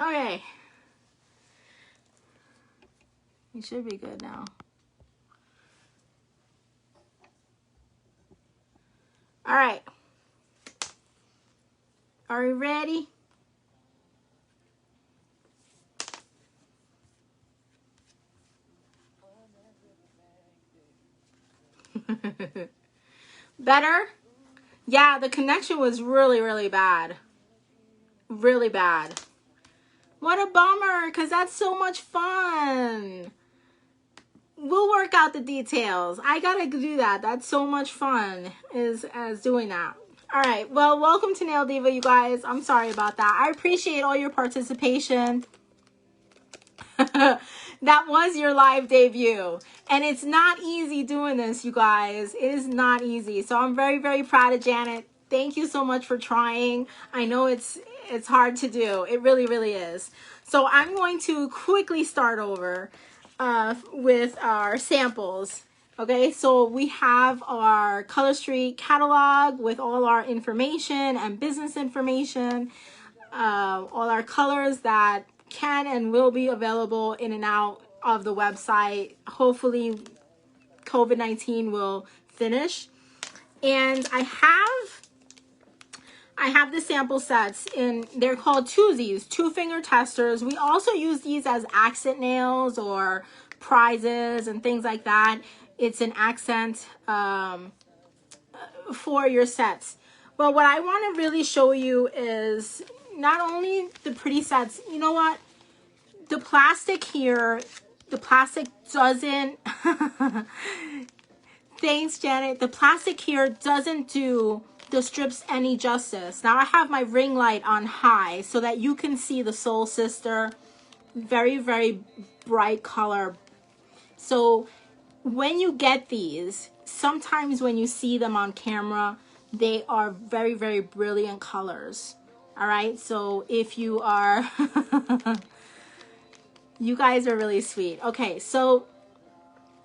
Okay. You should be good now. All right. Are you ready? Better? Yeah, the connection was really, really bad. Really bad. What a bummer, because that's so much fun. We'll work out the details. I gotta do that. That's so much fun as doing that. All right. Well, welcome to Nail Diva, you guys. I'm sorry about that. I appreciate all your participation. That was your live debut. And it's not easy doing this, you guys. It is not easy. So I'm very, very proud of Janet. Thank you so much for trying. I know it's hard to do. It really, really is. So I'm going to quickly start over with our samples. Okay, so we have our Color Street catalog with all our information and business information, all our colors that can and will be available in and out of the website. Hopefully COVID-19 will finish. And I have the sample sets they're called twosies, 2-finger testers. We also use these as accent nails or prizes and things like that. It's an accent for your sets. But what I want to really show you is not only the pretty sets. You know what? The plastic here, the plastic doesn't, thanks Janet, the plastic here doesn't do the strips any justice. Now I have my ring light on high so that you can see the Soul Sister. Very, very bright color. So when you get these, sometimes when you see them on camera, they are very, very brilliant colors. All right, so if you are, you guys are really sweet. Okay, so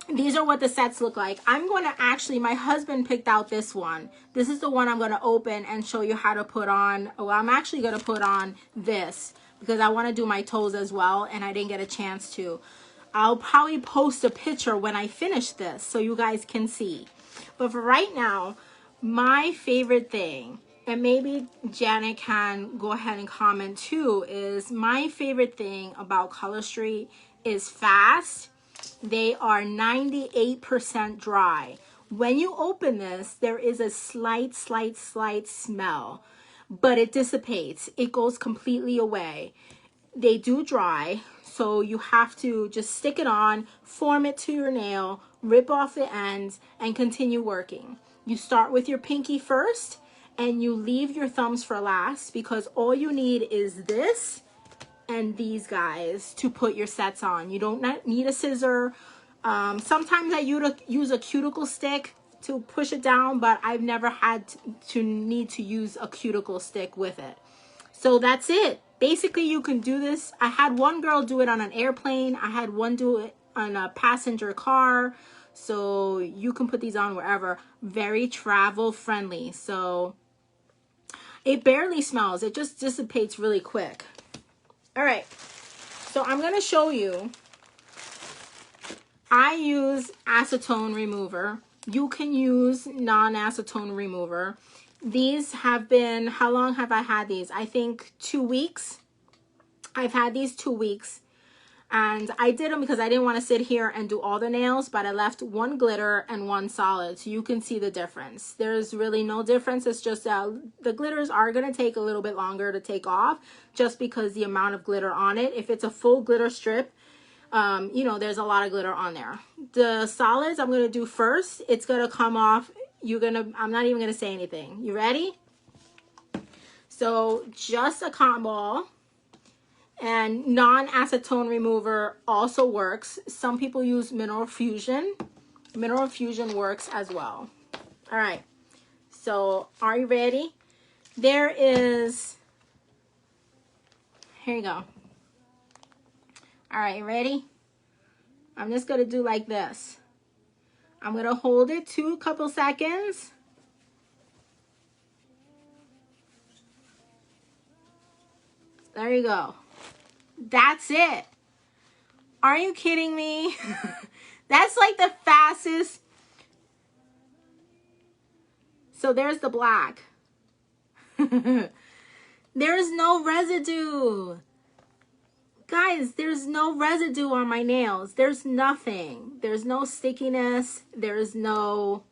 these are what the sets look like. I'm going to actually, my husband picked out this one. This is the one I'm going to open and show you how to put on. Well, I'm actually going to put on this because I want to do my toes as well, and I didn't get a chance to. I'll probably post a picture when I finish this so you guys can see. But for right now, my favorite thing, and maybe Janet can go ahead and comment too, is my favorite thing about Color Street is fast. They are 98% dry. When you open this, there is a slight smell, but it dissipates. It goes completely away. They do dry, so you have to just stick it on, form it to your nail, rip off the ends, and continue working. You start with your pinky first, and you leave your thumbs for last because all you need is this and these guys to put your sets on. You don't need a scissor. Sometimes I use a cuticle stick to push it down, but I've never had to need to use a cuticle stick with it. So that's it. Basically, you can do this. I had one girl do it on an airplane. I had one do it on a passenger car. So you can put these on wherever. Very travel friendly. So it barely smells. It just dissipates really quick. All right. So I'm going to show you. I use acetone remover. You can use non-acetone remover. These have been, how long have I had these? I think 2 weeks. I've had these 2 weeks. And I did them because I didn't want to sit here and do all the nails, but I left one glitter and one solid. So you can see the difference. There's really no difference. It's just the glitters are going to take a little bit longer to take off just because the amount of glitter on it. If it's a full glitter strip, you know, there's a lot of glitter on there. The solids I'm going to do first. It's going to come off. I'm not even going to say anything. You ready? So just a cotton ball. And non-acetone remover also works. Some people use Mineral Fusion. Mineral Fusion works as well. All right. So are you ready? Here you go. All right, you ready? I'm just going to do like this. I'm going to hold it a couple seconds. There you go. That's it. Are you kidding me? That's like the fastest. So there's the black. There's no residue. Guys, there's no residue on my nails. There's nothing. There's no stickiness. There's nothing.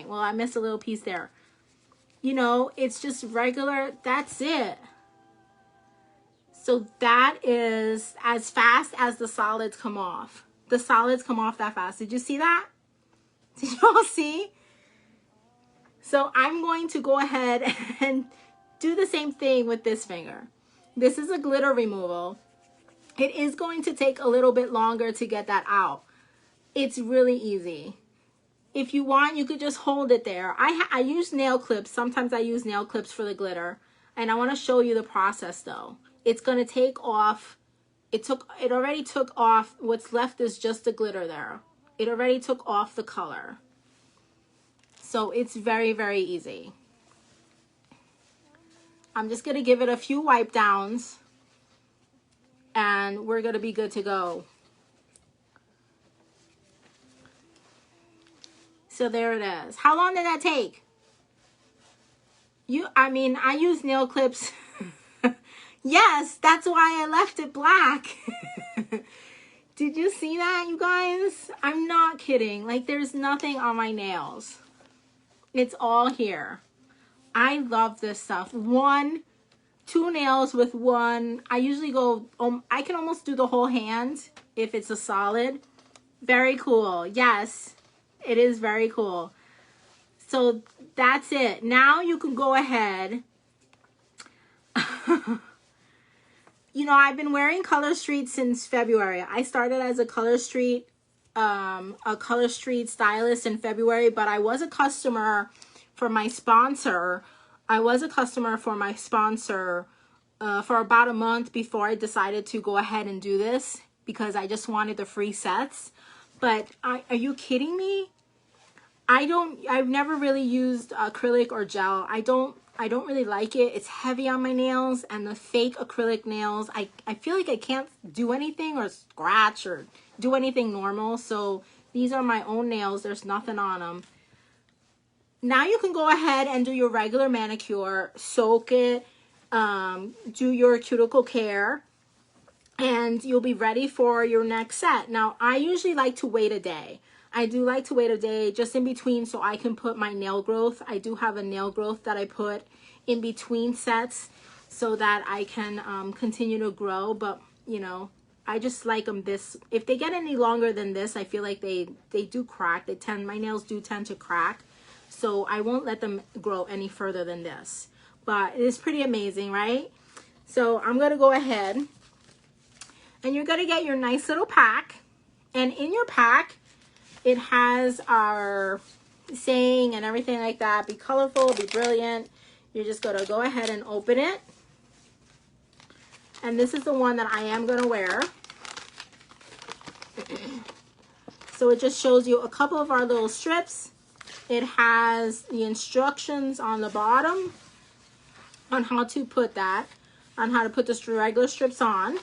Well, I missed a little piece there. You know, it's just regular. That's it. So that is as fast as the solids come off. The solids come off that fast. Did you see that? Did you all see? So I'm going to go ahead and do the same thing with this finger. This is a glitter removal. It is going to take a little bit longer to get that out. It's really easy. If you want, you could just hold it there. I use nail clips. Sometimes I use nail clips for the glitter. And I want to show you the process though. It's going to take off. It already took off. What's left is just the glitter there. It already took off the color. So it's very, very easy. I'm just going to give it a few wipe downs and we're going to be good to go. So there it is. How long did that take? I mean, I use nail clips. Yes, that's why I left it black. Did you see that, you guys? I'm not kidding. Like, there's nothing on my nails. It's all here. I love this stuff. 2 nails with one. I usually go, I can almost do the whole hand if it's a solid. Very cool. Yes, it is very cool. So that's it. Now you can go ahead. You know, I've been wearing Color Street since February. I started as a Color Street stylist in February, but I was a customer for my sponsor. For about a month before I decided to go ahead and do this because I just wanted the free sets. But are you kidding me? I've never really used acrylic or gel. I don't really like it. It's heavy on my nails, and the fake acrylic nails, I feel like I can't do anything or scratch or do anything normal. So these are my own nails. There's nothing on them. Now you can go ahead and do your regular manicure, soak it, do your cuticle care, and you'll be ready for your next set. Now, I usually like to wait a day. I do like to wait a day just in between so I can put my nail growth. I do have a nail growth that I put in between sets so that I can continue to grow. But, you know, I just like them this. If they get any longer than this, I feel like they do crack. My nails do tend to crack. So I won't let them grow any further than this. But it is pretty amazing, right? So I'm going to go ahead. And you're going to get your nice little pack. And in your pack, it has our saying and everything like that. Be colorful, be brilliant. You're just going to go ahead and open it. And this is the one that I am going to wear. So it just shows you a couple of our little strips. It has the instructions on the bottom on how to put that, on how to put the regular strips on.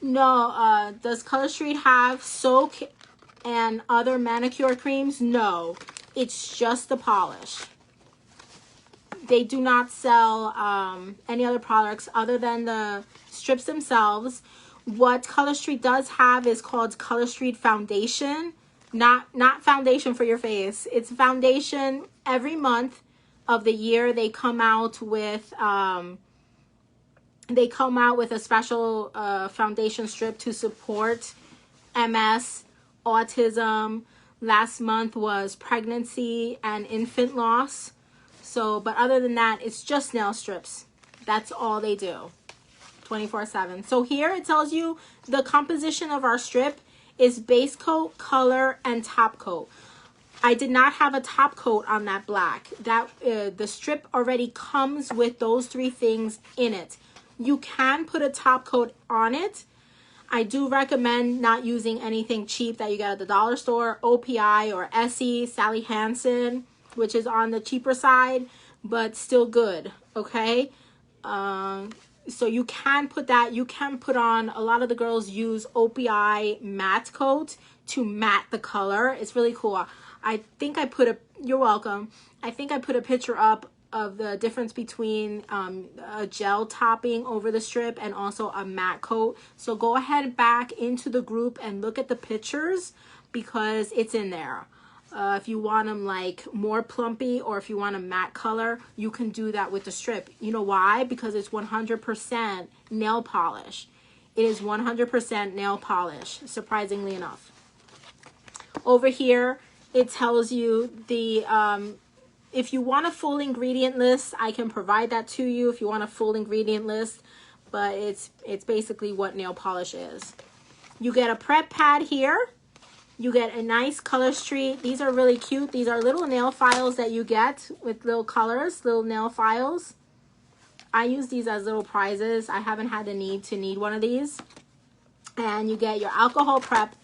No, does Color Street have soak and other manicure creams? No, it's just the polish. They do not sell any other products other than the strips themselves. What Color Street does have is called Color Street Foundation. Not foundation for your face. It's foundation. Every month of the year they come out with a special foundation strip to support MS, autism. Last month was pregnancy and infant loss. So, but other than that, it's just nail strips. That's all they do. 24/7. So here it tells you the composition of our strip is base coat, color, and top coat. I did not have a top coat on that black. The strip already comes with those 3 things in it. You can put a top coat on it. I do recommend not using anything cheap that you get at the dollar store, OPI or Essie, Sally Hansen, which is on the cheaper side. but still good, okay? So you can put that, you can put on, a lot of the girls use OPI matte coat to matte the color. It's really cool. I think I put a, you're welcome. I think I put a picture up of the difference between a gel topping over the strip and also a matte coat. So go ahead back into the group and look at the pictures because it's in there. If you want them like more plumpy or if you want a matte color, you can do that with the strip. You know why? Because it's 100% nail polish. It is 100% nail polish, surprisingly enough. Over here, it tells you the, if you want a full ingredient list, I can provide that to you if you want a full ingredient list, but it's basically what nail polish is. You get a prep pad here. You get a nice color street. These are really cute. These are little nail files that you get with little colors, little nail files. I use these as little prizes. I haven't had the need to need one of these. And you get your alcohol prep.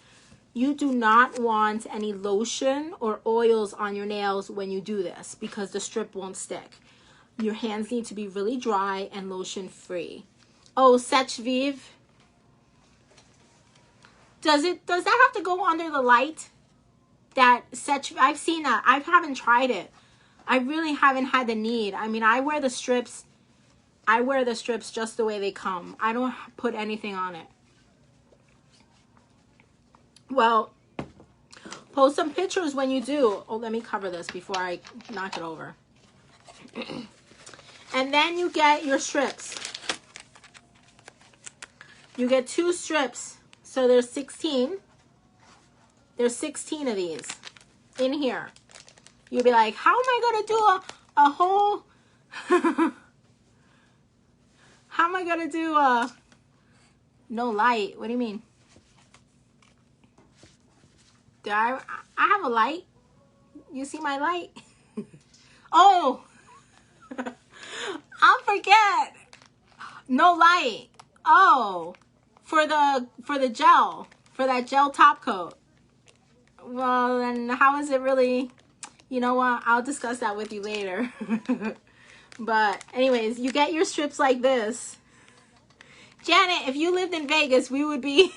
You do not want any lotion or oils on your nails when you do this because the strip won't stick. Your hands need to be really dry and lotion free. Oh, Sech Vive. Does that have to go under the light? That Sech, I've seen that. I haven't tried it. I really haven't had the need. I mean, I wear the strips just the way they come. I don't put anything on it. Well, post some pictures when you do. Oh, let me cover this before I knock it over. And then you get your strips. You get 2 strips. So there's 16. There's 16 of these in here. You'll be like, how am I going to do a whole... How am I going to do a... No light. What do you mean? Do I have a light? You see my light? Oh! I'll forget. No light. Oh. For the gel, for that gel top coat. Well, then how is it really? You know what? I'll discuss that with you later. But anyways, you get your strips like this. Janet, if you lived in Vegas, we would be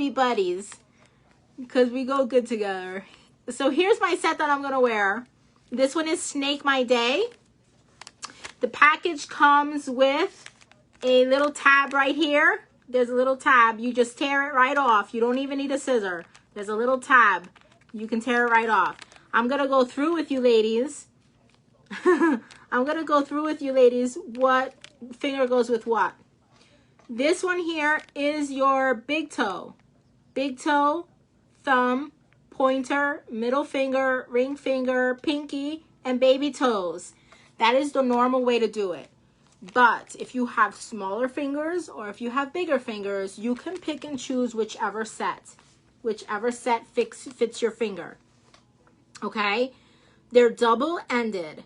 buddies because we go good together. So here's my set that I'm gonna wear. This one is Snake My Day. The package comes with a little tab right here. There's a little tab. You just tear it right off. You don't even need a scissor. There's a little tab. You can tear it right off. I'm going to go through with you ladies. I'm going to go through with you ladies what finger goes with what. This one here is your big toe. Big toe, thumb, pointer, middle finger, ring finger, pinky, and baby toes. That is the normal way to do it. But if you have smaller fingers or if you have bigger fingers, you can pick and choose whichever set fits your finger. Okay? They're double-ended.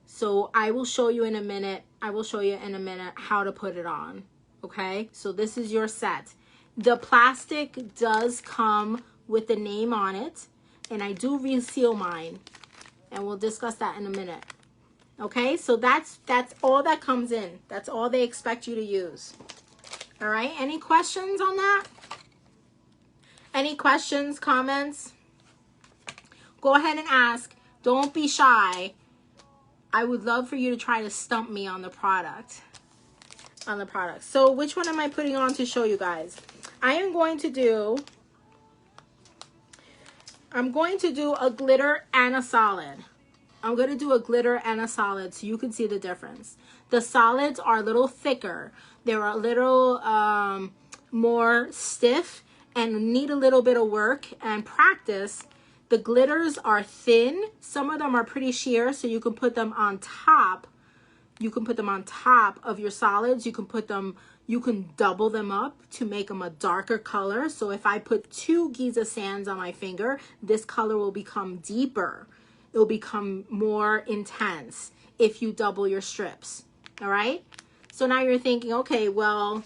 So I will show you in a minute. How to put it on. Okay? So this is your set. The plastic does come with the name on it. And I do reseal mine. And we'll discuss that in a minute. Okay, so that's all that comes in. That's all they expect you to use. All right, any questions on that? Any questions, comments? Go ahead and ask. Don't be shy. I would love for you to try to stump me on the product. So which one am I putting on to show you guys? I'm going to do a glitter and a solid. I'm going to do a glitter and a solid so you can see the difference. The solids are a little thicker. They're a little more stiff and need a little bit of work and practice. The glitters are thin. Some of them are pretty sheer, so you can put them on top. You can put them on top of your solids. You can double them up to make them a darker color. So if I put 2 Giza sands on my finger, this color will become deeper. It will become more intense if you double your strips. All right? So now you're thinking, okay, well,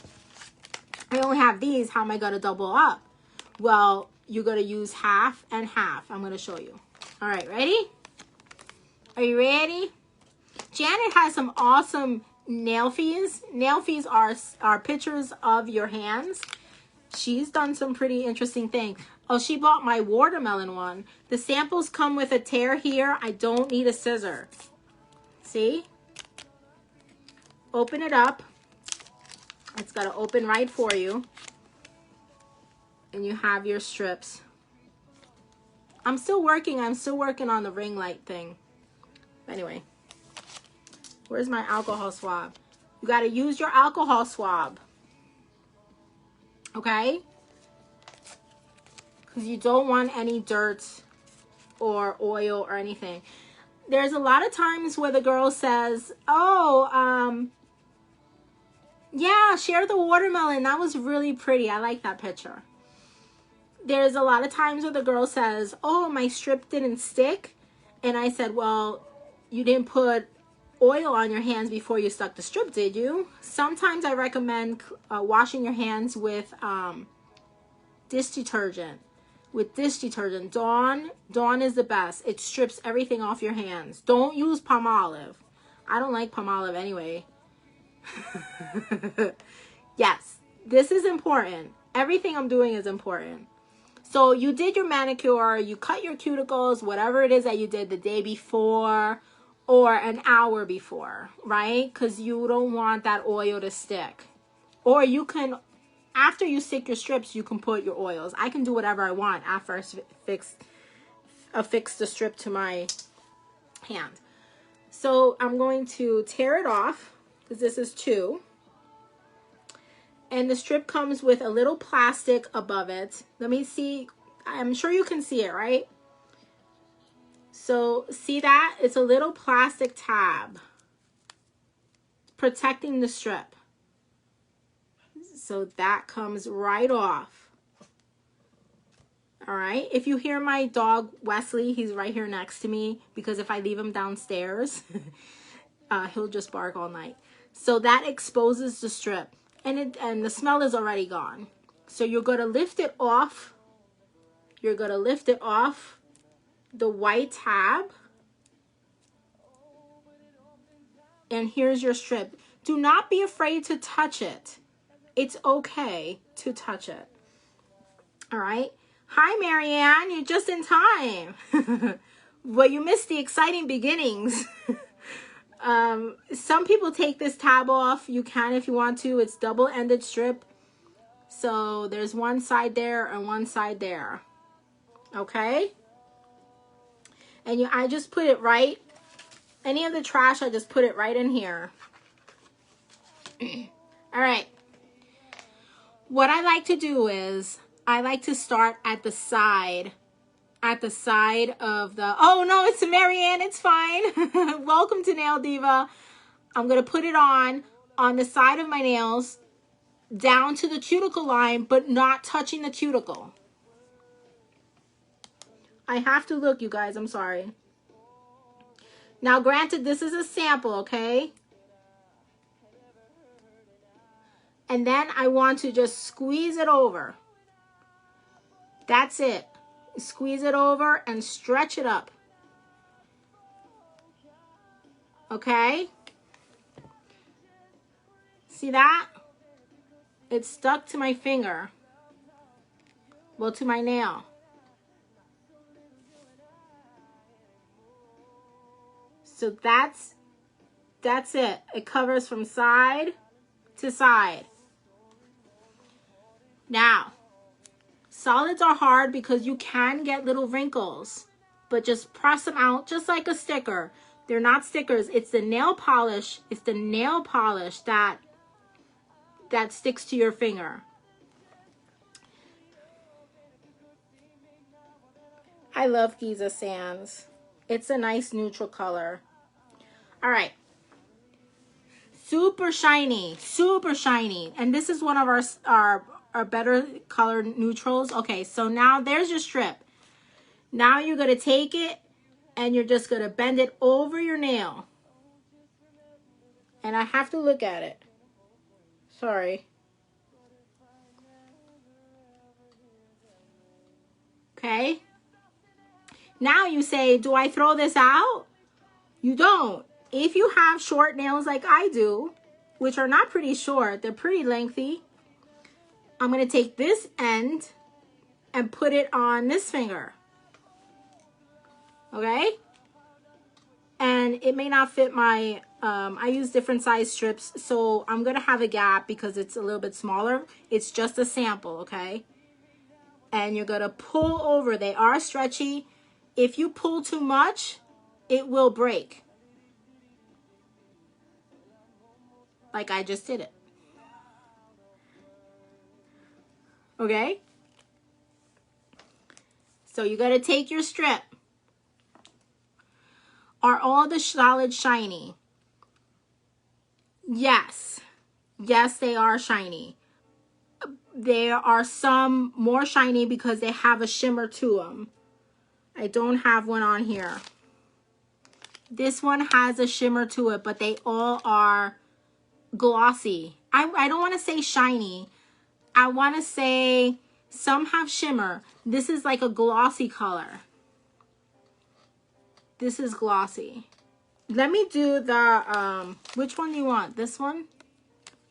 I only have these. How am I going to double up? Well, you're going to use half and half. I'm going to show you. All right, ready? Are you ready? Janet has some awesome nail fees. Nail fees are pictures of your hands. She's done some pretty interesting things. Oh, she bought my watermelon one. The samples come with a tear here. I don't need a scissor. See? Open it up. It's got to open right for you. And you have your strips. I'm still working on the ring light thing. Anyway. Where's my alcohol swab? You got to use your alcohol swab. Okay? Because you don't want any dirt or oil or anything. There's a lot of times where the girl says, oh, yeah, share the watermelon. That was really pretty. I like that picture. There's a lot of times where the girl says, oh, my strip didn't stick. And I said, well, you didn't put oil on your hands before you stuck the strip, did you? Sometimes I recommend washing your hands with dish detergent. Dawn is the best. It strips everything off your hands. Don't use palm olive. I don't like palm olive anyway. Yes, this is important. Everything I'm doing is important. So you did your manicure, you cut your cuticles, whatever it is that you did the day before or an hour before, right? Because you don't want that oil to stick. Or you can, after you stick your strips, you can put your oils. I can do whatever I want after I affix the strip to my hand. So I'm going to tear it off because this is 2. And the strip comes with a little plastic above it. Let me see. I'm sure you can see it, right? So see that? It's a little plastic tab protecting the strip. So that comes right off. All right. If you hear my dog, Wesley, he's right here next to me because if I leave him downstairs, he'll just bark all night. So that exposes the strip. And the smell is already gone. So you're going to lift it off. You're going to lift it off the white tab. And here's your strip. Do not be afraid to touch it. It's okay to touch it. All right. Hi, Marianne. You're just in time. Well, you missed the exciting beginnings. Some people take this tab off. You can if you want to. It's double-ended strip. So there's one side there and one side there. Okay? And I just put it right. Any of the trash, I just put it right in here. All right. What I like to do is I like to start at the side. At the side of the, oh no, it's Marianne, it's fine. Welcome to Nail Diva. I'm going to put it on the side of my nails, down to the cuticle line, but not touching the cuticle. I have to look, you guys, I'm sorry. Now, granted, this is a sample, okay? And then I want to just squeeze it over. That's it. Squeeze it over and stretch it up. Okay? See that? It's stuck to my finger. Well, to my nail. So that's it. It covers from side to side. Now, solids are hard because you can get little wrinkles, but just press them out just like a sticker. They're not stickers. It's the nail polish. It's the nail polish that sticks to your finger. I love Giza Sands. It's a nice neutral color. All right. Super shiny, super shiny. And this is one of our better color neutrals. Okay, so now there's your strip. Now you're going to take it and you're just going to bend it over your nail. And I have to look at it. Sorry. Okay. Now you say, do I throw this out? You don't. If you have short nails like I do, which are not pretty short, they're pretty lengthy, I'm going to take this end and put it on this finger. Okay? And it may not fit my, I use different size strips, so I'm going to have a gap because it's a little bit smaller. It's just a sample, okay? And you're going to pull over. They are stretchy. If you pull too much, it will break. Like I just did it. Okay? So you got to take your strip. Are all the solids shiny? Yes. Yes, they are shiny. There are some more shiny because they have a shimmer to them. I don't have one on here. This one has a shimmer to it, but they all are glossy. I don't want to say shiny. I want to say some have shimmer. This is like a glossy color. This is glossy. Let me do the, which one do you want? This one?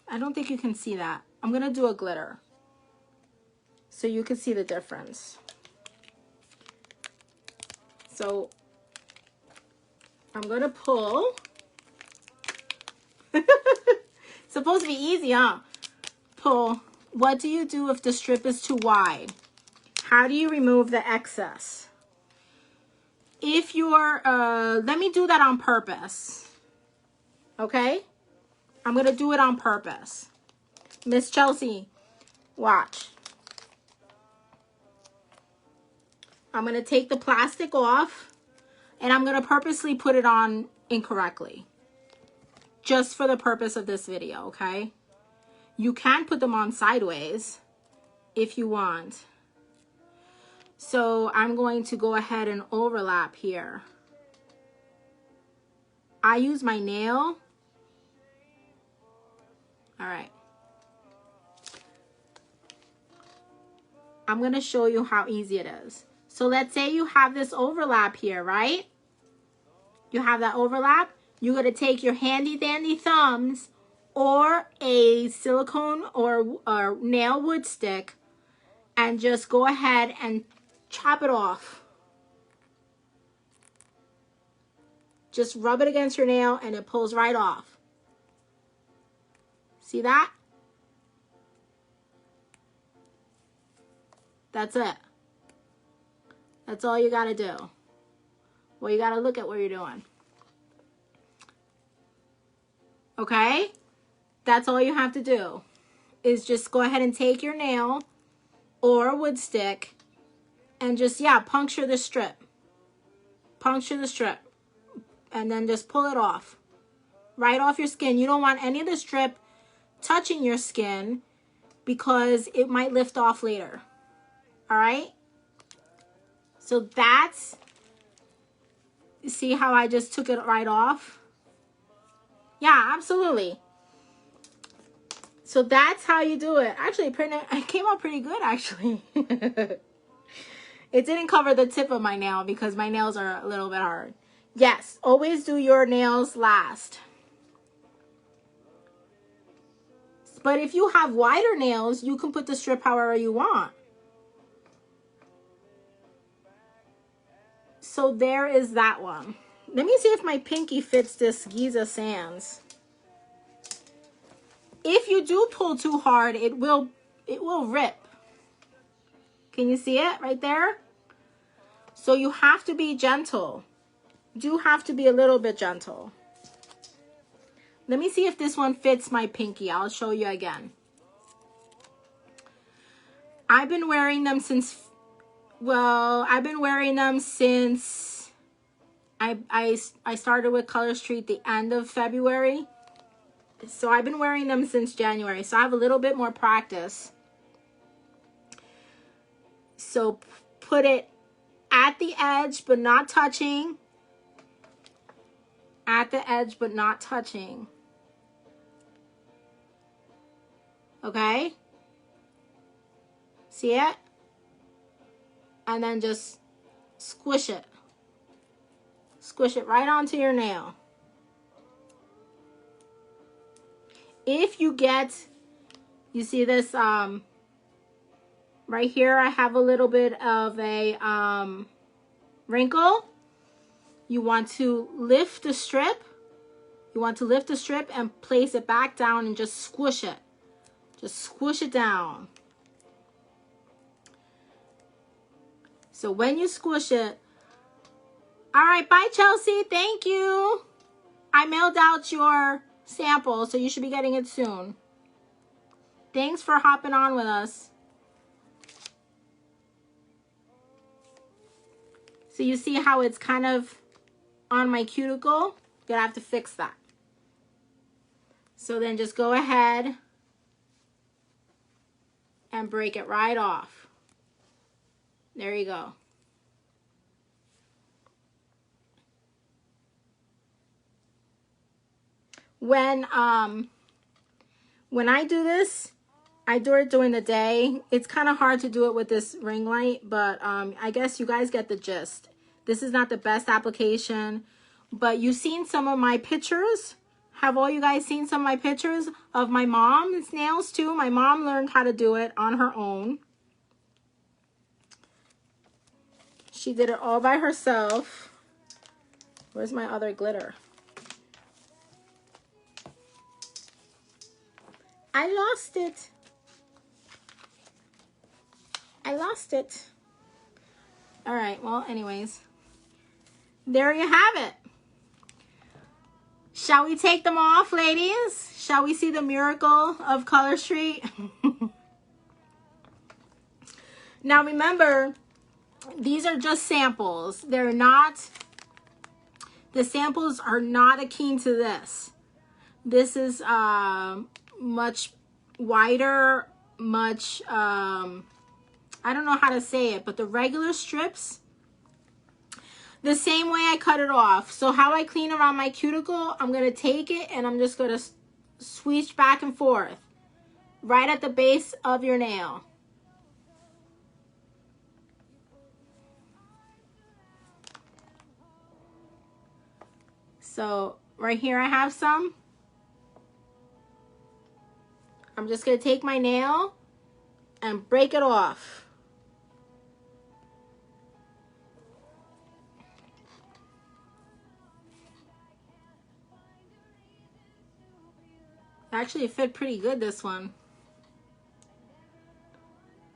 I don't think you can see that. I'm going to do a glitter so you can see the difference. So I'm going to pull. Supposed to be easy, huh? Pull. What do you do if the strip is too wide? How do you remove the excess? If you're, let me do that on purpose. Okay? I'm going to do it on purpose. Miss Chelsea, watch. I'm going to take the plastic off and I'm going to purposely put it on incorrectly. Just for the purpose of this video, okay? You can put them on sideways if you want. So I'm going to go ahead and overlap here. I use my nail. All right. I'm going to show you how easy it is. So let's say you have this overlap here, right? You have that overlap. You're going to take your handy dandy thumbs or a silicone or nail wood stick and just go ahead and chop it off. Just rub it against your nail and it pulls right off. See that? That's it. That's all you got to do. Well, you got to look at what you're doing. Okay? That's all you have to do is just go ahead and take your nail or a wood stick and just, yeah, puncture the strip. Puncture the strip. And then just pull it off. Right off your skin. You don't want any of the strip touching your skin because it might lift off later. All right? So that's, see how I just took it right off? Yeah, absolutely. So that's how you do it. Actually, it came out pretty good, actually. It didn't cover the tip of my nail because my nails are a little bit hard. Yes, always do your nails last. But if you have wider nails, you can put the strip however you want. So there is that one. Let me see if my pinky fits this Giza Sands. If you do pull too hard, it will rip. Can you see it right there? So you have to be gentle. You do have to be a little bit gentle. Let me see if this one fits my pinky. I'll show you again. I've been wearing them since, well, I've been wearing them since I started with Color Street the end of February. So I've been wearing them since January. So I have a little bit more practice. So put it at the edge, but not touching. At the edge, but not touching. Okay? See it? And then just squish it. Squish it right onto your nail. if you get, you see this right here, I have a little bit of a wrinkle. You want to lift the strip. You want to lift the strip and place it back down and just squish it. Just squish it down. So when you squish it, all right, bye Chelsea, thank you. I mailed out your sample, so you should be getting it soon. Thanks for hopping on with us. So you see how it's kind of on my cuticle? You're gonna have to fix that. So then just go ahead and break it right off. There you go. When I do this, I do it during the day. It's kind of hard to do it with this ring light, but I guess you guys get the gist. This is not the best application, but you've seen some of my pictures. Have all you guys seen some of my pictures of my mom's nails too? My mom learned how to do it on her own. She did it all by herself. Where's my other glitter? I lost it. I lost it. All right, well, anyways. There you have it. Shall we take them off, ladies? Shall we see the miracle of Color Street? Now remember, these are just samples. They're not, the samples are not akin to this. This is much wider, much, I don't know how to say it, but the regular strips, the same way I cut it off. So how I clean around my cuticle, I'm going to take it and I'm just going to swish back and forth right at the base of your nail. So right here I have some. I'm just going to take my nail and break it off. Actually, it fit pretty good, this one.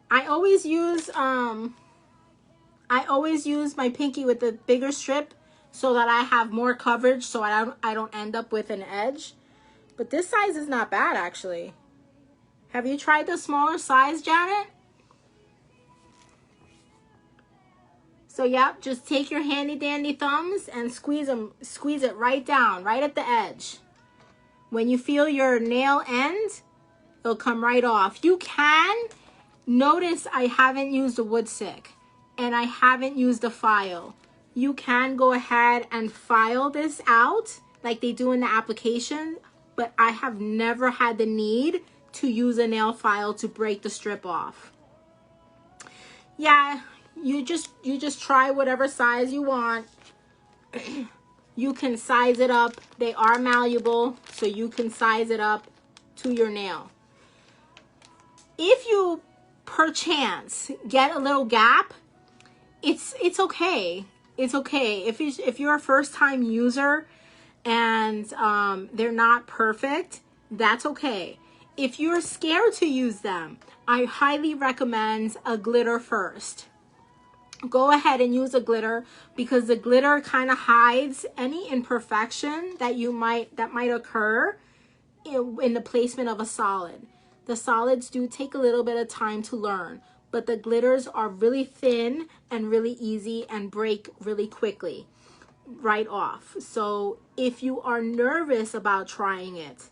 I always use my pinky with the bigger strip so that I have more coverage, so I don't end up with an edge. But this size is not bad, actually. Have you tried the smaller size, Janet? So yeah, just take your handy dandy thumbs and squeeze it right down, right at the edge. When you feel your nail end, it'll come right off. You can notice I haven't used a wood stick and I haven't used a file. You can go ahead and file this out like they do in the application, but I have never had the need to use a nail file to break the strip off. Yeah, you just try whatever size you want. You can size it up. They are malleable, so you can size it up to your nail. If you perchance get a little gap, it's okay. It's okay. If you're a first-time user and they're not perfect, that's okay. If you're scared to use them, I highly recommend a glitter first. Go ahead and use a glitter because the glitter kind of hides any imperfection that might occur in the placement of a solid. The solids do take a little bit of time to learn, but the glitters are really thin and really easy and break really quickly right off. So if you are nervous about trying it,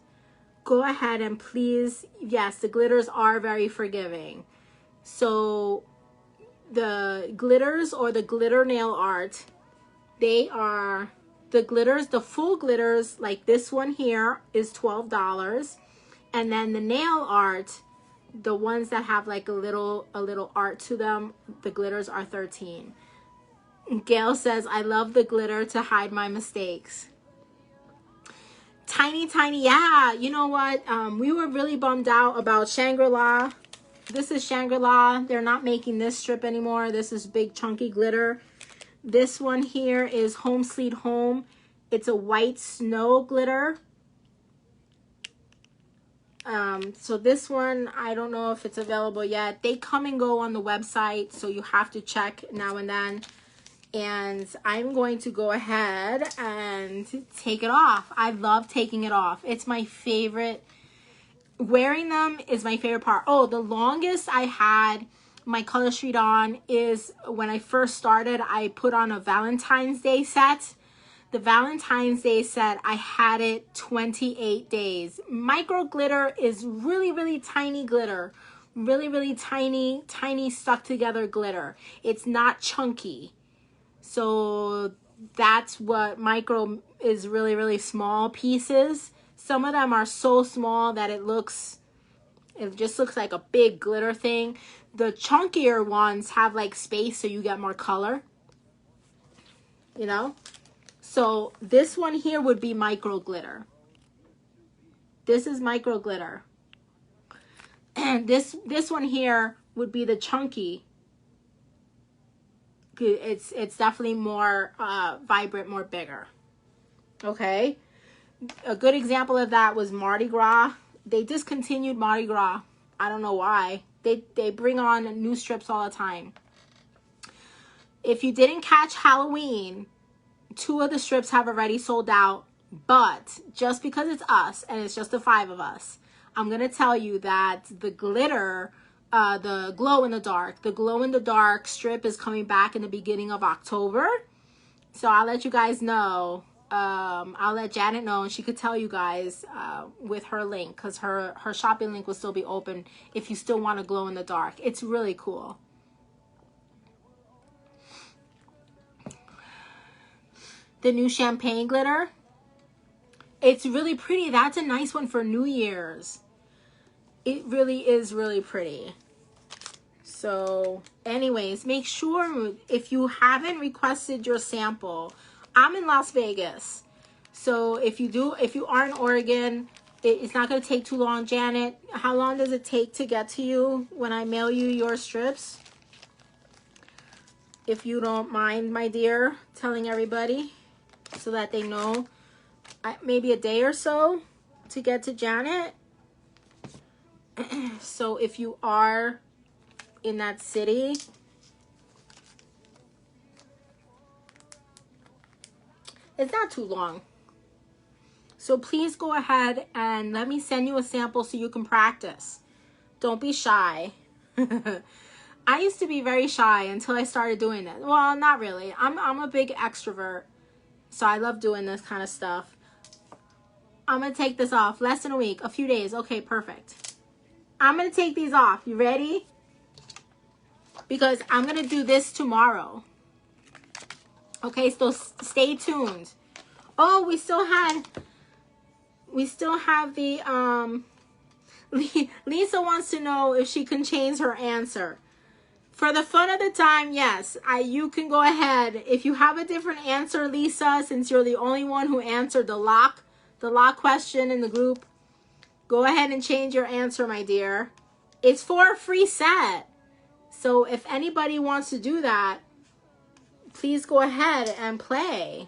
go ahead and please, yes, the glitters are very forgiving. So the glitters or the glitter nail art, they are the glitters, the full glitters like this one here is $12, and then the nail art, the ones that have like a little art to them, the glitters are $13. Gail says, I love the glitter to hide my mistakes. Tiny, tiny. Yeah, you know what? We were really bummed out about Shangri-La. This is Shangri-La. They're not making this strip anymore. This is big chunky glitter. This one here is Home Sweet Home. It's a white snow glitter. So this one, I don't know if it's available yet. They come and go on the website, so you have to check now and then. And I'm going to go ahead and take it off. I love taking it off. It's my favorite. Wearing them is my favorite part. Oh, the longest I had my color street on is when I first started. I put on a Valentine's Day set. The Valentine's Day set, I had it 28 days. Micro glitter is really, really tiny glitter. Really, really tiny, tiny stuck together glitter. It's not chunky. So that's what micro is, really, really small pieces. Some of them are so small that it just looks like a big glitter thing. The chunkier ones have like space so you get more color, you know? So this one here would be micro glitter. This is micro glitter. And this one here would be the chunky. It's definitely more vibrant, more bigger. Okay? A good example of that was Mardi Gras. They discontinued Mardi Gras. I don't know why. They bring on new strips all the time. If you didn't catch Halloween, 2 of the strips have already sold out. But just because it's us and it's just the 5 of us, I'm going to tell you that the glitter, the glow in the dark strip is coming back in the beginning of October. So I'll let you guys know. I'll let Janet know, and she could tell you guys with her link, because her shopping link will still be open if you still want to glow in the dark. It's really cool. The new champagne glitter. It's really pretty. That's a nice one for New Year's. It really is really pretty. So anyways, make sure if you haven't requested your sample, I'm in Las Vegas. So if you are in Oregon, it's not going to take too long. Janet, how long does it take to get to you when I mail you your strips? If you don't mind, my dear, telling everybody so that they know. Maybe a day or so to get to Janet. So if you are in that city, it's not too long. So please go ahead and let me send you a sample so you can practice. Don't be shy. I used to be very shy until I started doing it. Well, not really. I'm a big extrovert, so I love doing this kind of stuff. I'm going to take this off. Less than a week. A few days. Okay, perfect. I'm going to take these off. You ready? Because I'm going to do this tomorrow. Okay, so stay tuned. Oh, we still have the, Lisa wants to know if she can change her answer. For the fun of the time, yes, you can go ahead. If you have a different answer, Lisa, since you're the only one who answered the lock question in the group, go ahead and change your answer, my dear. It's for a free set. So if anybody wants to do that, please go ahead and play.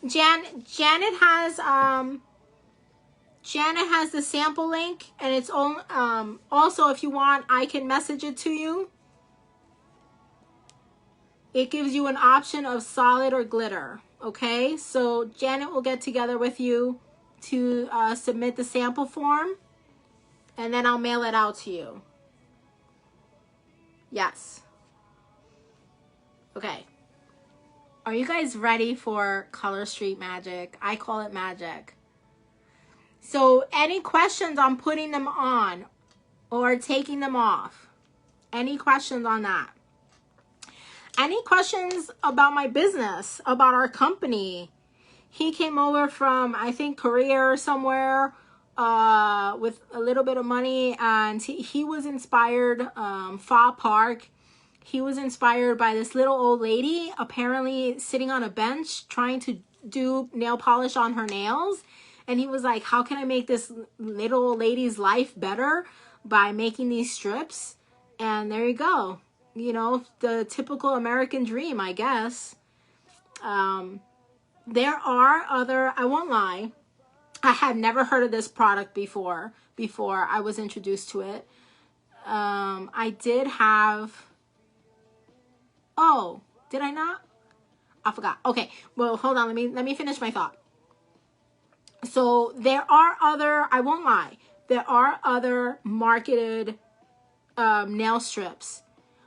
Janet has the sample link, and it's also, if you want, I can message it to you. It gives you an option of solid or glitter. Okay, so Janet will get together with you to submit the sample form, and then I'll mail it out to you. Yes. Okay. Are you guys ready for Color Street Magic? I call it magic. So any questions on putting them on or taking them off? Any questions on that? Any questions about my business, about our company? He came over from, I think, Korea or somewhere with a little bit of money, and he was inspired. Fa Park. He was inspired by this little old lady apparently sitting on a bench trying to do nail polish on her nails. And he was like, how can I make this little old lady's life better by making these strips? And there you go. You know, the typical American dream, I guess. There are other, I won't lie, I had never heard of this product before I was introduced to it. I did have, oh, did I not? I forgot. Okay, well, hold on, let me finish my thought. So there are other, I won't lie, there are other marketed nail strips.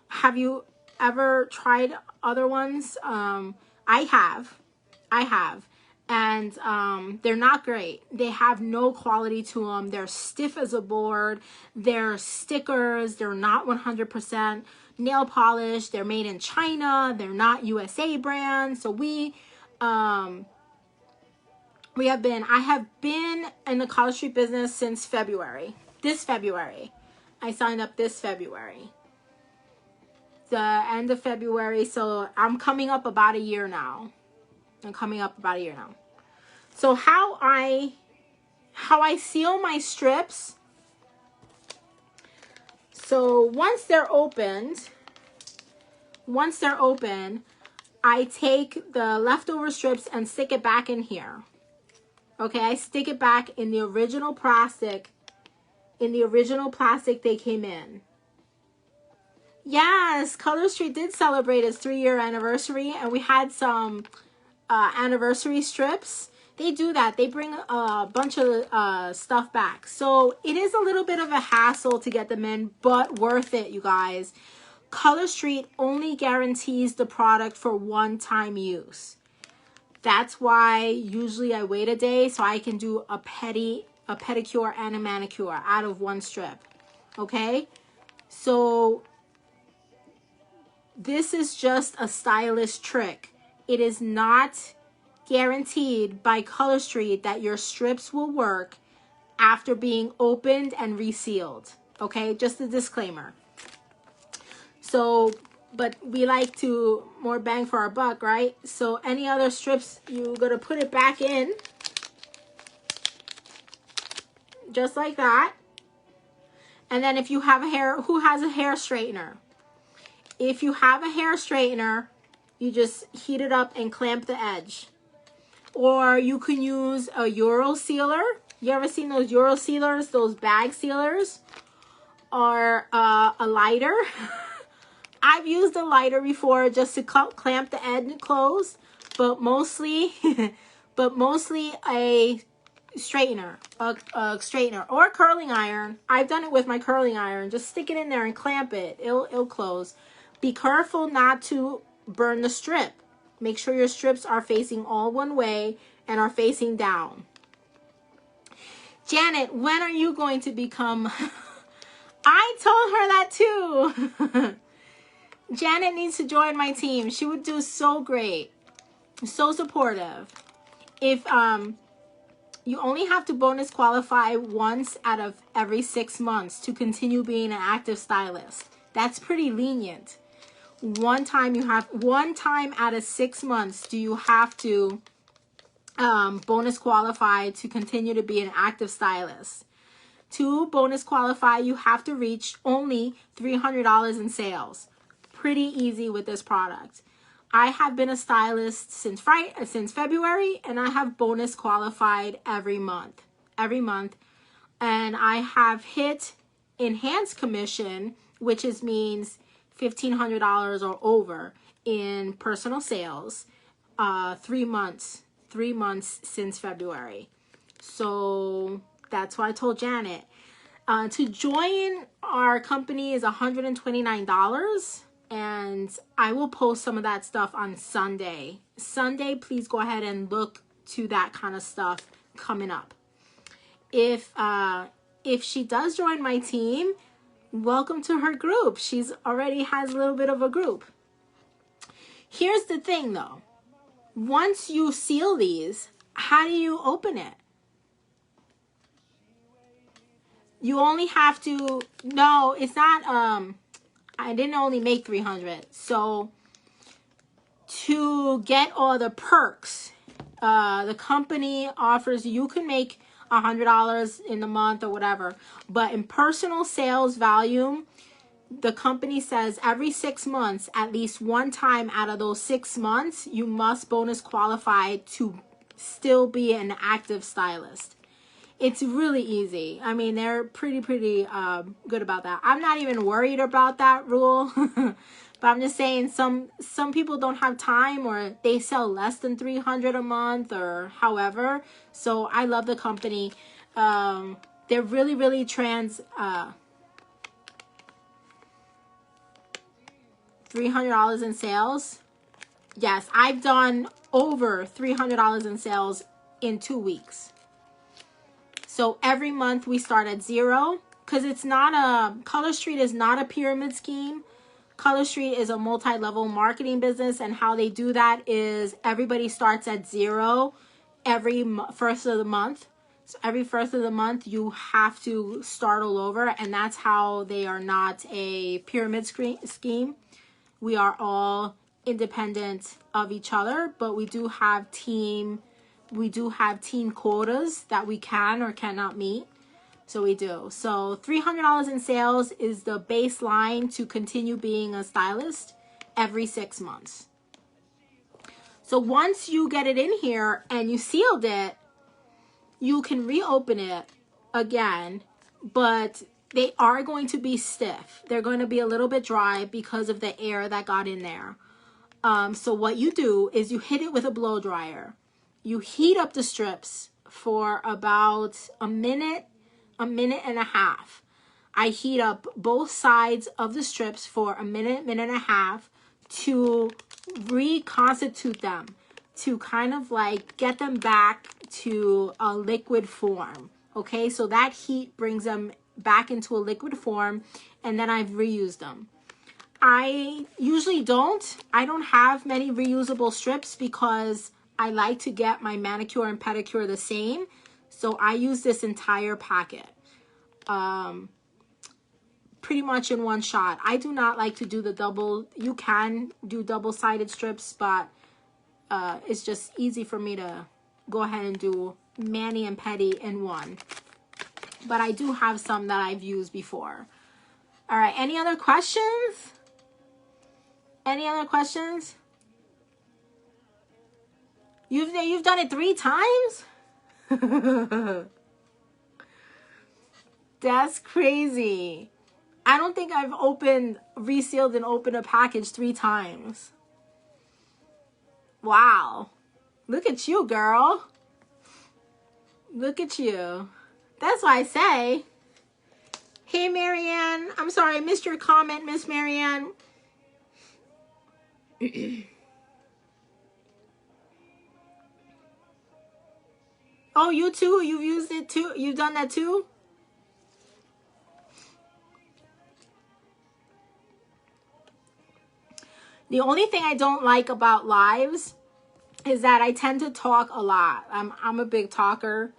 Have you ever tried other ones? I have. And they're not great. They have no quality to them. They're stiff as a board. They're stickers. They're not 100% nail polish. They're made in China. They're not USA brand. So I have been in the College Street business since February. This February. I signed up this February. The end of February. So I'm coming up about a year now. So how I seal my strips. So once they're opened, I take the leftover strips and stick it back in here. Okay, I stick it back in the original plastic. They came in. Yes, Color Street did celebrate its 3-year anniversary, and we had some anniversary strips. They do that. They bring a bunch of stuff back. So it is a little bit of a hassle to get them in, but worth it, you guys. Color Street only guarantees the product for one-time use. That's why usually I wait a day so I can do a pedicure and a manicure out of one strip. Okay? So this is just a stylish trick. It is not guaranteed by Color Street that your strips will work after being opened and resealed. Okay, just a disclaimer. So, but we like to more bang for our buck, right? So any other strips, you're gonna put it back in. Just like that. And then if you have who has a hair straightener? If you have a hair straightener, you just heat it up and clamp the edge. Or you can use a Euro sealer. You ever seen those Euro sealers, those bag sealers? Or a lighter. I've used a lighter before just to clamp the end closed, but mostly a straightener, a straightener or a curling iron. I've done it with my curling iron. Just stick it in there and clamp it. It'll close. Be careful not to burn the strip. Make sure your strips are facing all one way and are facing down. Janet, when are you going to become... I told her that too. Janet needs to join my team. She would do so great. So supportive. If you only have to bonus qualify once out of every 6 months to continue being an active stylist. That's pretty lenient. One time out of 6 months do you have to bonus qualify to continue to be an active stylist. To bonus qualify, you have to reach only $300 in sales. Pretty easy with this product. I have been a stylist since February, and I have bonus qualified every month. And I have hit enhanced commission, which means $1,500 or over in personal sales, 3 months since February. So that's why I told Janet. To join our company is $129, and I will post some of that stuff on Sunday. Sunday, please go ahead and look to that kind of stuff coming up. If she does join my team, welcome to her group. She's already has a little bit of a group. Here's the thing though. Once you seal these, how do you open it? You only have to, no, it's not, I didn't only make 300. So to get all the perks, the company offers, you can make $100 in the month or whatever, but in personal sales volume, the company says every 6 months, at least one time out of those 6 months, you must bonus qualify to still be an active stylist. It's really easy. I mean, they're pretty good about that. I'm not even worried about that rule. But I'm just saying some people don't have time, or they sell less than 300 a month or however. So I love the company. They're really $300 in sales. Yes, I've done over $300 in sales in 2 weeks. So every month we start at 0, because it's not Color Street is not a pyramid scheme. Color Street is a multi-level marketing business, and how they do that is everybody starts at 0 every first of the month. So every first of the month you have to start all over, and that's how they are not a pyramid scheme. We are all independent of each other, but we do have team quotas that we can or cannot meet. So we do. So $300 in sales is the baseline to continue being a stylist every 6 months. So once you get it in here and you sealed it, you can reopen it again, but they are going to be stiff. They're going to be a little bit dry because of the air that got in there. So what you do is you hit it with a blow dryer. You heat up the strips for about a minute and a half. I heat up both sides of the strips for a minute and a half to reconstitute them, to kind of like get them back to a liquid form. Okay, so that heat brings them back into a liquid form, and then I've reused them. I usually I don't have many reusable strips because I like to get my manicure and pedicure the same. So I use this entire packet pretty much in one shot. I do not like to do the double. You can do double-sided strips, but it's just easy for me to go ahead and do mani and pedi in one. But I do have some that I've used before. All right, any other questions? Any other questions? You've done it 3 times? That's crazy. I don't think I've resealed and opened a package 3 times. Wow. Look at you, girl. Look at you. That's why I say. Hey, Marianne. I'm sorry, I missed your comment, Miss Marianne. Oh, you too? You've used it too? You've done that too? The only thing I don't like about lives is that I tend to talk a lot. I'm a big talker.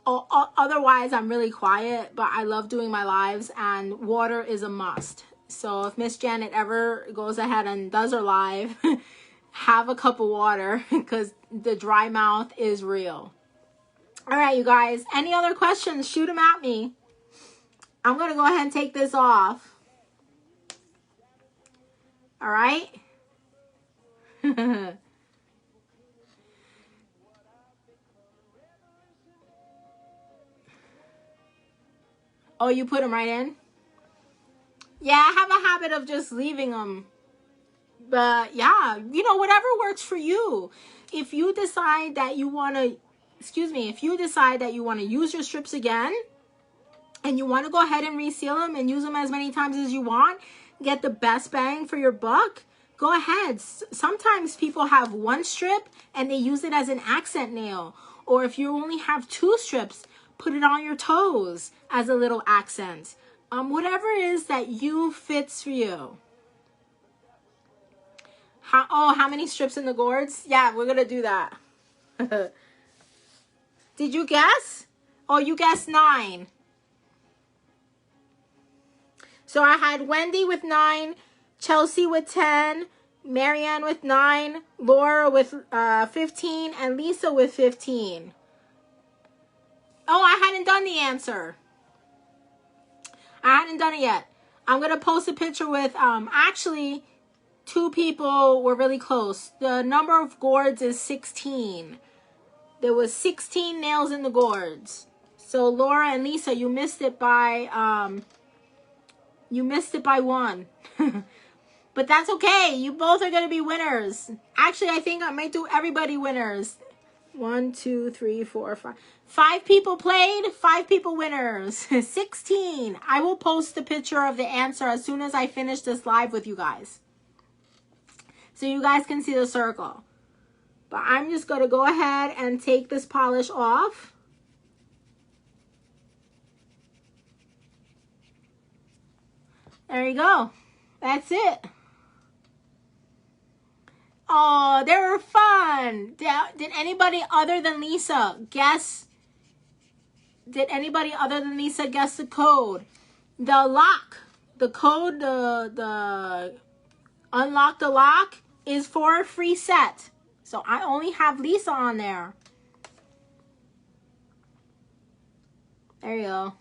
Otherwise, I'm really quiet, but I love doing my lives, and water is a must. So if Miss Janet ever goes ahead and does her live, have a cup of water because the dry mouth is real. All right, you guys. Any other questions? Shoot them at me. I'm going to go ahead and take this off. All right. Oh, you put them right in? Yeah, I have a habit of just leaving them. But yeah, you know, whatever works for you. If you decide that you want to, if you decide that you want to use your strips again and you want to go ahead and reseal them and use them as many times as you want, get the best bang for your buck, go ahead. Sometimes people have 1 strip and they use it as an accent nail. Or if you only have 2 strips, put it on your toes as a little accent. Whatever it is that fits for you. How many strips in the gourds? Yeah, we're going to do that. Did you guess? Oh, you guessed 9. So I had Wendy with 9, Chelsea with 10, Marianne with 9, Laura with 15, and Lisa with 15. Oh, I hadn't done the answer. I hadn't done it yet. I'm going to post a picture with, actually, 2 people were really close. The number of gourds is 16. There was 16 nails in the gourds. So Laura and Lisa, you missed it by 1. But that's okay. You both are going to be winners. Actually, I think I might do everybody winners. 1, 2, 3, 4, 5. 5 people played, 5 people winners. 16. I will post the picture of the answer as soon as I finish this live with you guys, so you guys can see the circle. But I'm just going to go ahead and take this polish off. There you go. That's it. Oh, they were fun. Did anybody other than Lisa guess? Did anybody other than Lisa guess the code? The lock, the code, the unlock the lock is for a free set. So I only have Lisa on there. There you go.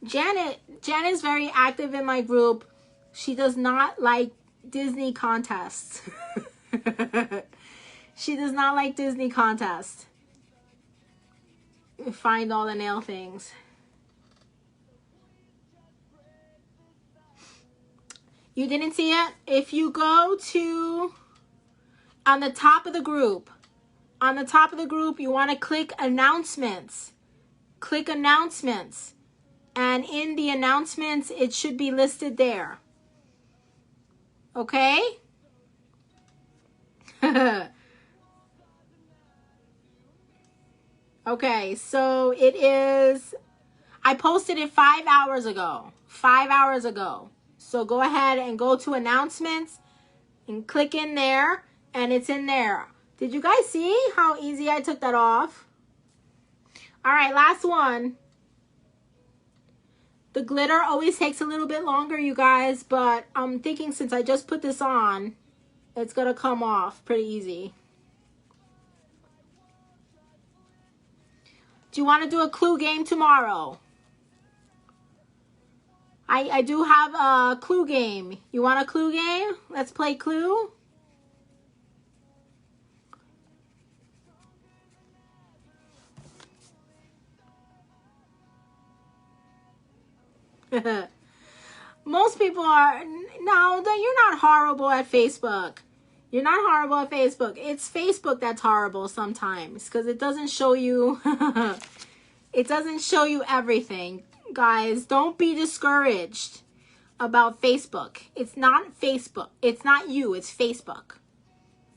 Janet is very active in my group. She does not like Disney contests. She does not like Disney contests. Find all the nail things. You didn't see it? If you go to on the top of the group, you want to click announcements. Click announcements. And in the announcements, it should be listed there. Okay? Okay, so it is, I posted it 5 hours ago. 5 hours ago. So go ahead and go to announcements and click in there, and it's in there. Did you guys see how easy I took that off? All right, last one. The glitter always takes a little bit longer, you guys, but I'm thinking since I just put this on, it's going to come off pretty easy. Do you want to do a clue game tomorrow? I do have a clue game. You want a clue game? Let's play Clue. Most people are, no, you're not horrible at Facebook. You're not horrible at Facebook. It's Facebook that's horrible sometimes because it doesn't show you, it doesn't show you everything. Guys, don't be discouraged about Facebook. It's not Facebook. It's not you. It's Facebook.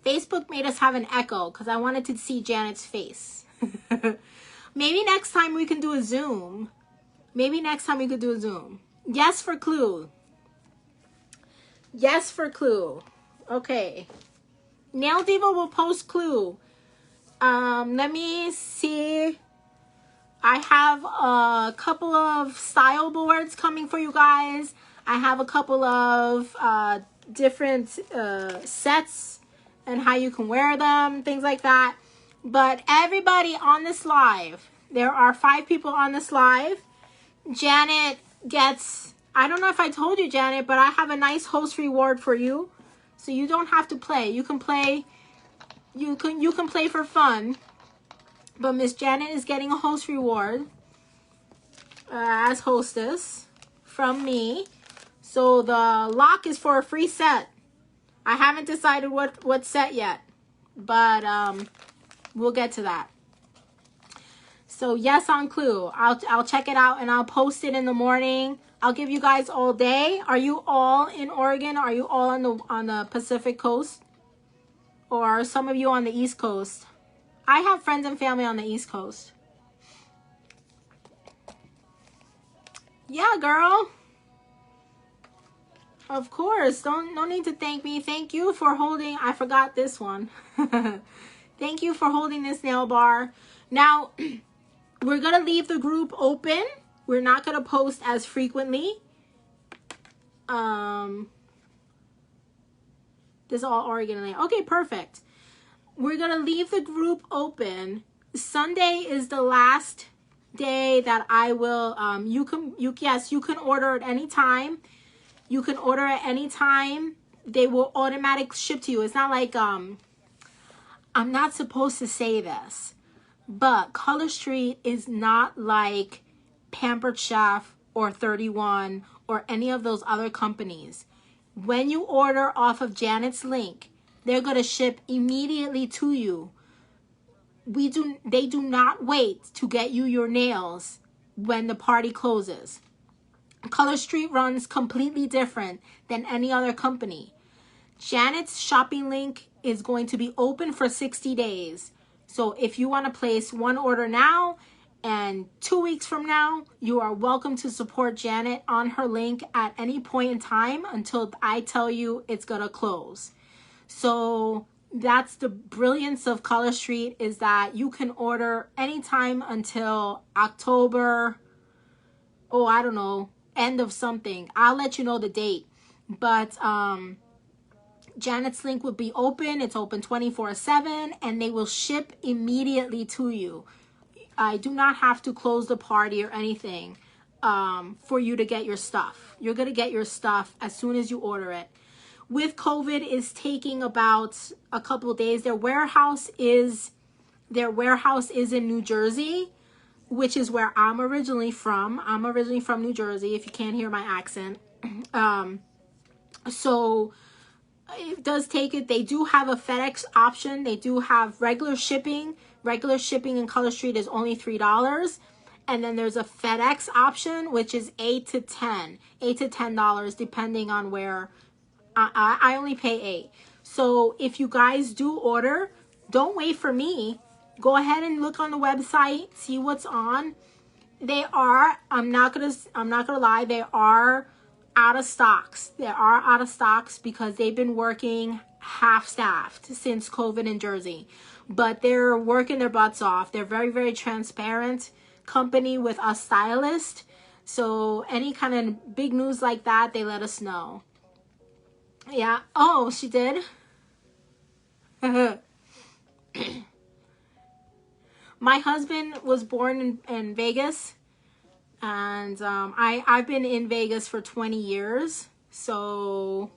Facebook made us have an echo because I wanted to see Janet's face. Maybe next time we can do a Zoom. Maybe next time we could do a Zoom. Yes for Clue. Yes for Clue. Okay. Nail Diva will post Clue. Let me see. I have a couple of style boards coming for you guys. I have a couple of different sets and how you can wear them, things like that. But everybody on this live, there are 5 people on this live. Janet gets, I don't know if I told you, Janet, but I have a nice host reward for you. So you don't have to play. You can play, you can play for fun. But Miss Janet is getting a host reward as hostess from me. So the lock is for a free set. I haven't decided what set yet, but we'll get to that. So yes on Clue. I'll check it out and I'll post it in the morning. I'll give you guys all day. Are you all in Oregon? Are you all on the Pacific Coast? Or are some of you on the East Coast? I have friends and family on the East Coast. Yeah, girl. Of course. No need to thank me. Thank you for holding. I forgot this one. Thank you for holding this nail bar. Now, we're going to leave the group open We're not going to post as frequently. This is all Oregon and okay, perfect. We're going to leave the group open. Sunday is the last day that I will, you can order at any time. You can order at any time. They will automatically ship to you. It's not like, I'm not supposed to say this, but Color Street is not like Pampered Chef or 31 or any of those other companies. When you order off of Janet's link, they're going to ship immediately to you. They do not wait to get you your nails when the party closes. Color Street runs completely different than any other company. Janet's shopping link is going to be open for 60 days. So if you want to place one order now and 2 weeks from now, you are welcome to support Janet on her link at any point in time until I tell you it's going to close. So that's the brilliance of Color Street, is that you can order anytime until October, I don't know, end of something. I'll let you know the date. But Janet's link will be open. It's open 24/7 and they will ship immediately to you. I do not have to close the party or anything for you to get your stuff. You're going to get your stuff as soon as you order it. With COVID, is taking about a couple of days. Their warehouse is in New Jersey, which is where I'm originally from. I'm originally from New Jersey, if you can't hear my accent. So it does take it. They do have a FedEx option. They do have regular shipping. Regular shipping in Color Street is only $3. And then there's a FedEx option, which is $8 to $10, depending on where. I only pay $8. So if you guys do order, don't wait for me. Go ahead and look on the website, see what's on. They are, I'm not gonna lie, they are out of stocks. They are out of stocks because they've been working half-staffed since COVID in Jersey. But they're working their butts off. They're very, very transparent company with a stylist. So any kind of big news like that, they let us know. Yeah. Oh, she did? My husband was born in Vegas. And I've been in Vegas for 20 years. So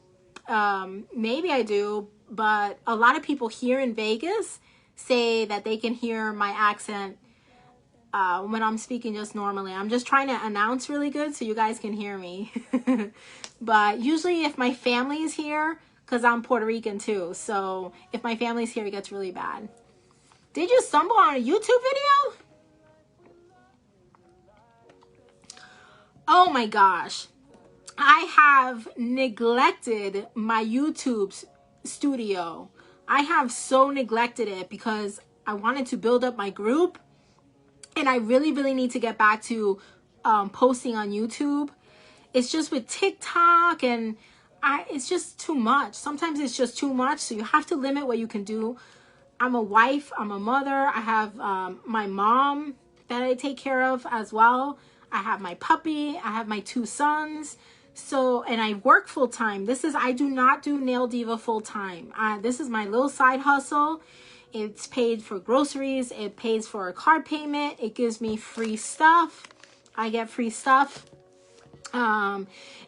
maybe I do. But a lot of people here in Vegas say that they can hear my accent when I'm speaking just normally. I'm just trying to announce really good so you guys can hear me. But usually if my family's here, because I'm Puerto Rican too, so if my family's here, it gets really bad. Did you stumble on a YouTube video? Oh my gosh. I have neglected my YouTube studio. I have so neglected it because I wanted to build up my group. And I really, really need to get back to posting on YouTube. It's just with TikTok and it's just too much. Sometimes it's just too much. So you have to limit what you can do. I'm a wife. I'm a mother. I have my mom that I take care of as well. I have my puppy. I have my 2 sons. So, and I work full time. I do not do Nail Diva full time. This is my little side hustle. It's paid for groceries. It pays for a card payment. It gives me free stuff. I get free stuff.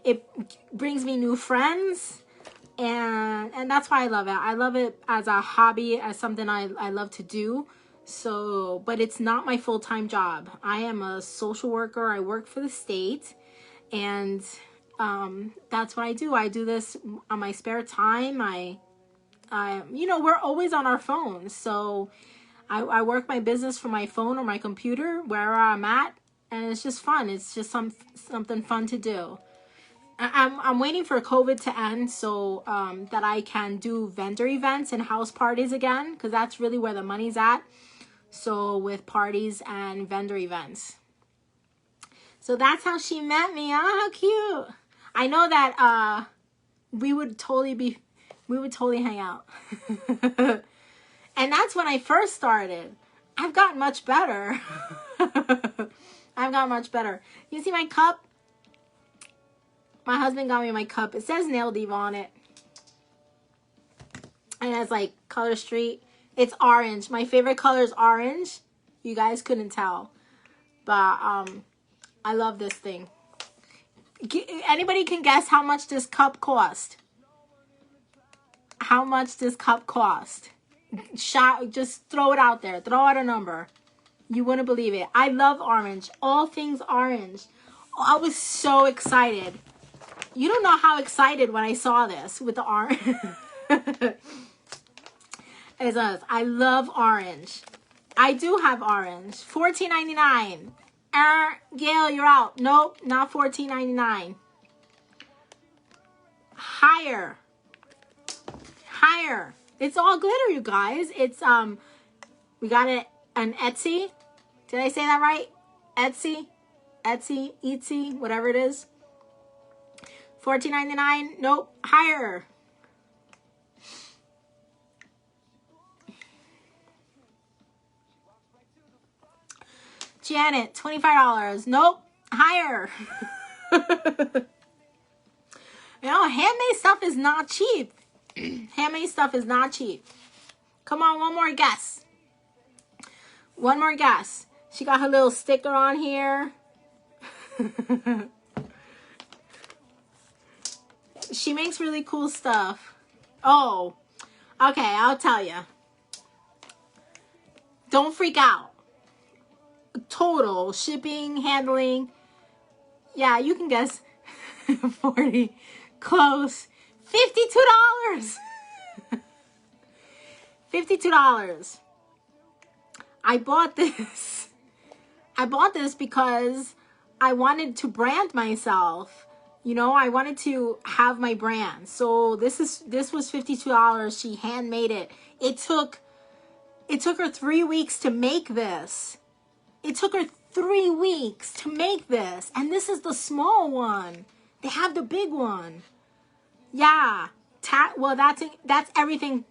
It brings me new friends. And that's why I love it. I love it as a hobby, as something I love to do. So, but it's not my full-time job. I am a social worker. I work for the state. And that's what I do. I do this on my spare time. You know, we're always on our phones. So I work my business from my phone or my computer, wherever I'm at. And it's just fun. It's just something fun to do. I'm waiting for COVID to end so that I can do vendor events and house parties again. Because that's really where the money's at. So with parties and vendor events. So that's how she met me. Oh, how cute. I know that we would totally hang out. And that's when I first started. I've gotten much better. I've I've got much better. You see my cup? My husband got me my cup. It says Nail Diva on it. And it's like Color Street. It's orange. My favorite color is orange. You guys couldn't tell. But I love this thing. Anybody can guess how much this cup cost? How much this cup cost? Just throw it out there. Throw out a number. You wouldn't believe it. I love orange. All things orange. I was so excited. You don't know how excited when I saw this with the orange. It says, I love orange. I do have orange. $14.99. Gail, you're out. Nope, not $14.99. Higher. Higher. It's all glitter, you guys. It's we got it on Etsy. Did I say that right? Etsy, whatever it is. $14.99. Nope, higher. Janet, $25. Nope, higher. You know, handmade stuff is not cheap. Handmade stuff is not cheap. Come on, one more guess. One more guess. She got her little sticker on here. She makes really cool stuff. Oh, okay, I'll tell you. Don't freak out. Total shipping, handling. Yeah, you can guess. 40. Close. $52. $52. I bought this. I bought this because I wanted to brand myself. You know, I wanted to have my brand. So this was $52. She handmade it. It took her 3 weeks to make this. It took her 3 weeks to make this. And this is the small one. They have the big one. Yeah. Well, that's everything.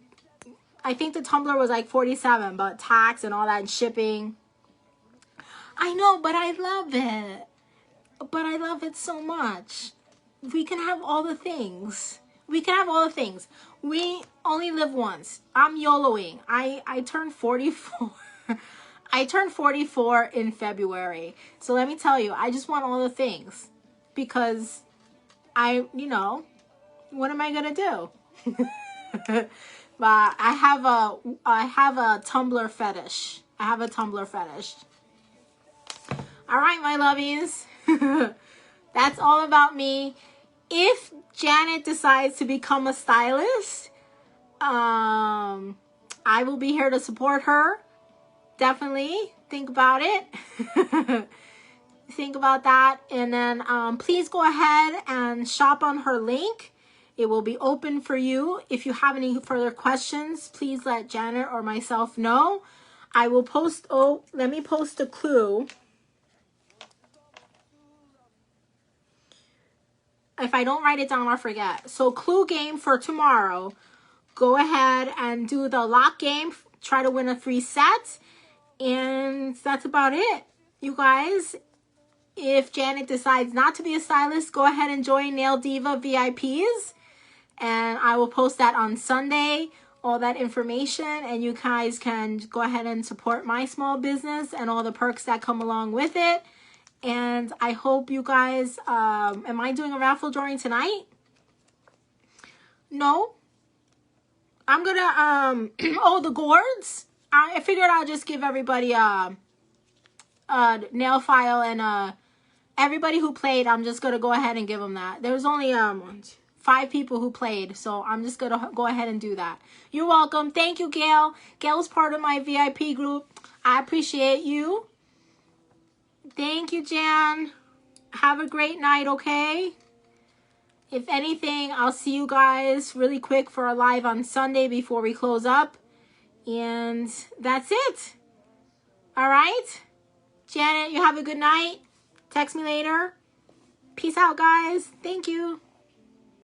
I think the tumbler was like $47, but tax and all that and shipping. I know, but I love it. But I love it so much. We can have all the things. We can have all the things. We only live once. I'm YOLOing. I turned 44. I turned 44 in February. So let me tell you, I just want all the things. Because you know, what am I going to do? But I have a tumbler fetish. I have a tumbler fetish. All right, my lovies. That's all about me. If Janet decides to become a stylist, I will be here to support her. Definitely think about it. Think about that. And then please go ahead and shop on her link. It will be open for you. If you have any further questions, please let Janet or myself know. I will post, let me post a clue. If I don't write it down, I'll forget. So clue game for tomorrow. Go ahead and do the lock game. Try to win a free set. And that's about it, you guys. If Janet decides not to be a stylist, go ahead and join Nail Diva VIPs. And I will post that on Sunday, all that information. And you guys can go ahead and support my small business and all the perks that come along with it. And I hope you guys, am I doing a raffle drawing tonight? No. I'm gonna, oh, the gourds. I figured I'll just give everybody a nail file and everybody who played, I'm just gonna go ahead and give them that. There was only 5 people who played, so I'm just gonna go ahead and do that. You're welcome. Thank you, Gail. Gail's part of my VIP group. I appreciate you. Thank you, Jan. Have a great night, okay? If anything, I'll see you guys really quick for a live on Sunday before we close up. And that's it. All right? Janet, you have a good night. Text me later. Peace out, guys. Thank you.